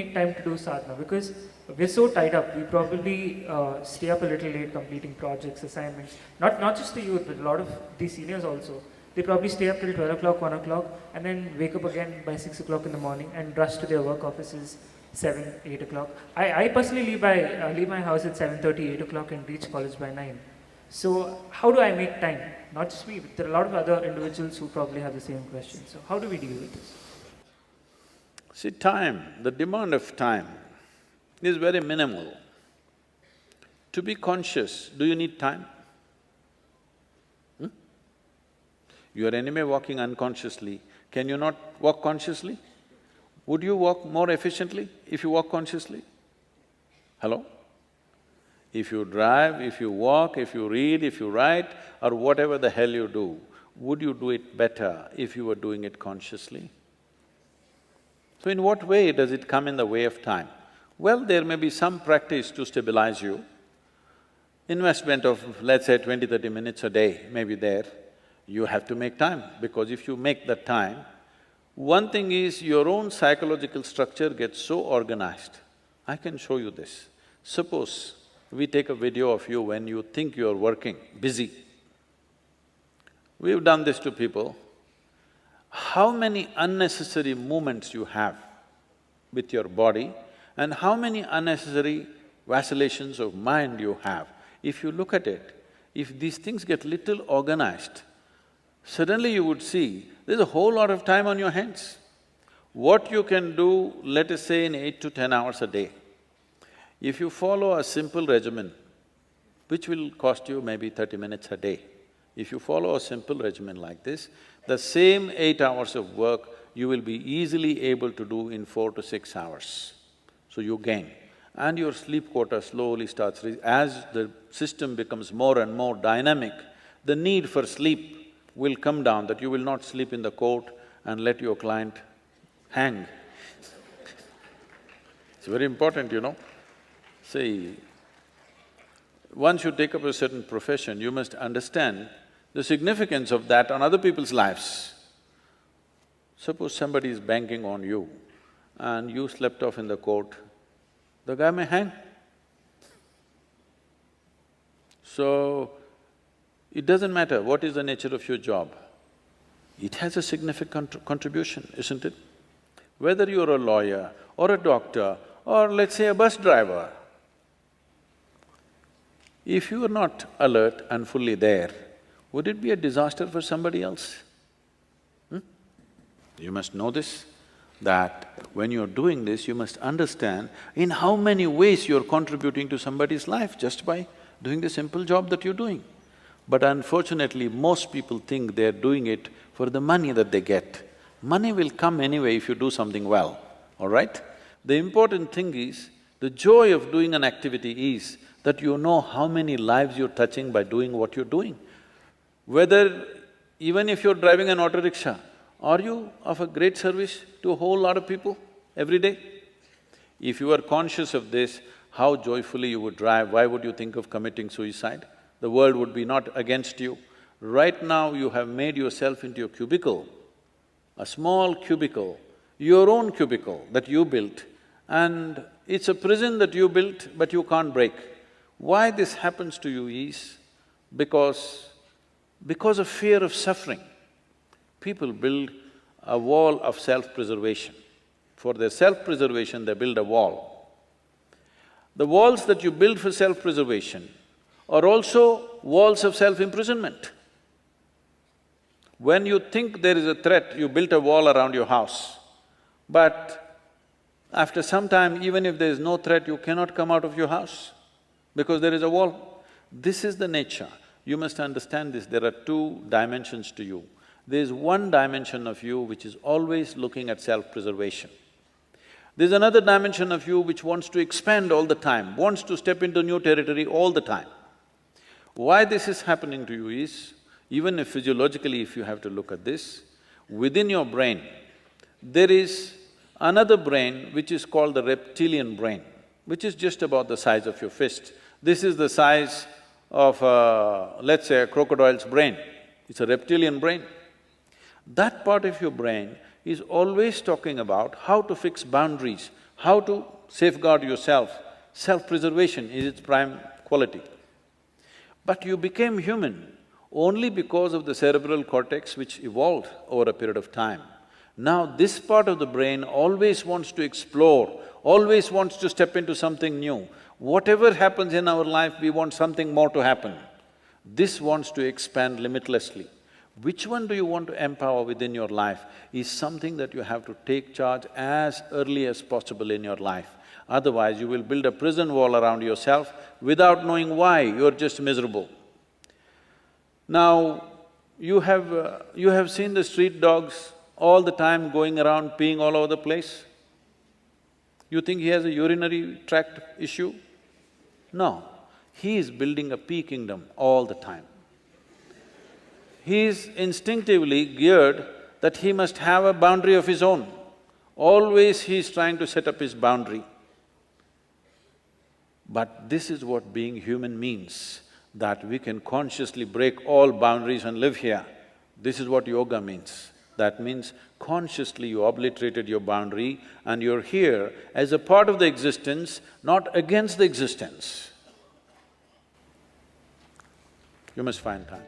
make time to do sadhana? Because we're so tied up. We probably stay up a little late completing projects, assignments. Not just the youth, but a lot of the seniors also. They probably stay up till 12 o'clock, 1 o'clock, and then wake up again by 6 o'clock in the morning and rush to their work offices 7, 8 o'clock. I personally leave my house at 7:30, 8 o'clock and reach college by 9. So how do I make time? Not just me, but there are a lot of other individuals who probably have the same question. So how do we deal with this? See, time, the demand of time is very minimal. To be conscious, do you need time? You are anyway walking unconsciously. Can you not walk consciously? Would you walk more efficiently if you walk consciously? Hello? If you drive, if you walk, if you read, if you write, or whatever the hell you do, would you do it better if you were doing it consciously? So in what way does it come in the way of time? Well, there may be some practice to stabilize you. Investment of, let's say, 20-30 minutes a day may be there. You have to make time, because if you make that time, one thing is your own psychological structure gets so organized. I can show you this. Suppose we take a video of you when you think you're working, busy. We've done this to people. How many unnecessary movements you have with your body and how many unnecessary vacillations of mind you have. If you look at it, if these things get little organized, suddenly you would see there's a whole lot of time on your hands. What you can do, let us say in 8 to 10 hours a day, if you follow a simple regimen, which will cost you maybe 30 minutes a day, if you follow a simple regimen like this, the same 8 hours of work you will be easily able to do in 4 to 6 hours. So you gain. And your sleep quota slowly starts… As the system becomes more and more dynamic, the need for sleep will come down, that you will not sleep in the court and let your client hang. It's very important, you know. See, once you take up a certain profession, you must understand the significance of that on other people's lives. Suppose somebody is banking on you and you slept off in the court, the guy may hang. So, it doesn't matter what is the nature of your job, it has a significant contribution, isn't it? Whether you're a lawyer or a doctor or let's say a bus driver, if you are not alert and fully there, would it be a disaster for somebody else? You must know this, that when you're doing this, you must understand in how many ways you're contributing to somebody's life just by doing the simple job that you're doing. But unfortunately, most people think they're doing it for the money that they get. Money will come anyway if you do something well, all right? The important thing is, the joy of doing an activity is that you know how many lives you're touching by doing what you're doing. Whether… even if you're driving an auto rickshaw, are you of a great service to a whole lot of people every day? If you are conscious of this, how joyfully you would drive, why would you think of committing suicide? The world would be not against you. Right now you have made yourself into a cubicle, a small cubicle, your own cubicle that you built, and it's a prison that you built but you can't break. Why this happens to you is because of fear of suffering. People build a wall of self-preservation. For their self-preservation, they build a wall. The walls that you build for self-preservation are also walls of self-imprisonment. When you think there is a threat, you built a wall around your house. But after some time, even if there is no threat, you cannot come out of your house because there is a wall. This is the nature. You must understand this, there are two dimensions to you. There is one dimension of you which is always looking at self-preservation. There's another dimension of you which wants to expand all the time, wants to step into new territory all the time. Why this is happening to you is, even if physiologically if you have to look at this, within your brain, there is another brain which is called the reptilian brain, which is just about the size of your fist. This is the size of let's say a crocodile's brain, it's a reptilian brain. That part of your brain is always talking about how to fix boundaries, how to safeguard yourself. Self-preservation is its prime quality. But you became human only because of the cerebral cortex which evolved over a period of time. Now this part of the brain always wants to explore, always wants to step into something new. Whatever happens in our life, we want something more to happen. This wants to expand limitlessly. Which one do you want to empower within your life is something that you have to take charge as early as possible in your life. Otherwise, you will build a prison wall around yourself without knowing why, you're just miserable. Now, you have seen the street dogs all the time going around peeing all over the place? You think he has a urinary tract issue? No, he is building a pee kingdom all the time. He is instinctively geared that he must have a boundary of his own. Always he is trying to set up his boundary. But this is what being human means, that we can consciously break all boundaries and live here. This is what yoga means. That means consciously you obliterated your boundary and you're here as a part of the existence, not against the existence. You must find time.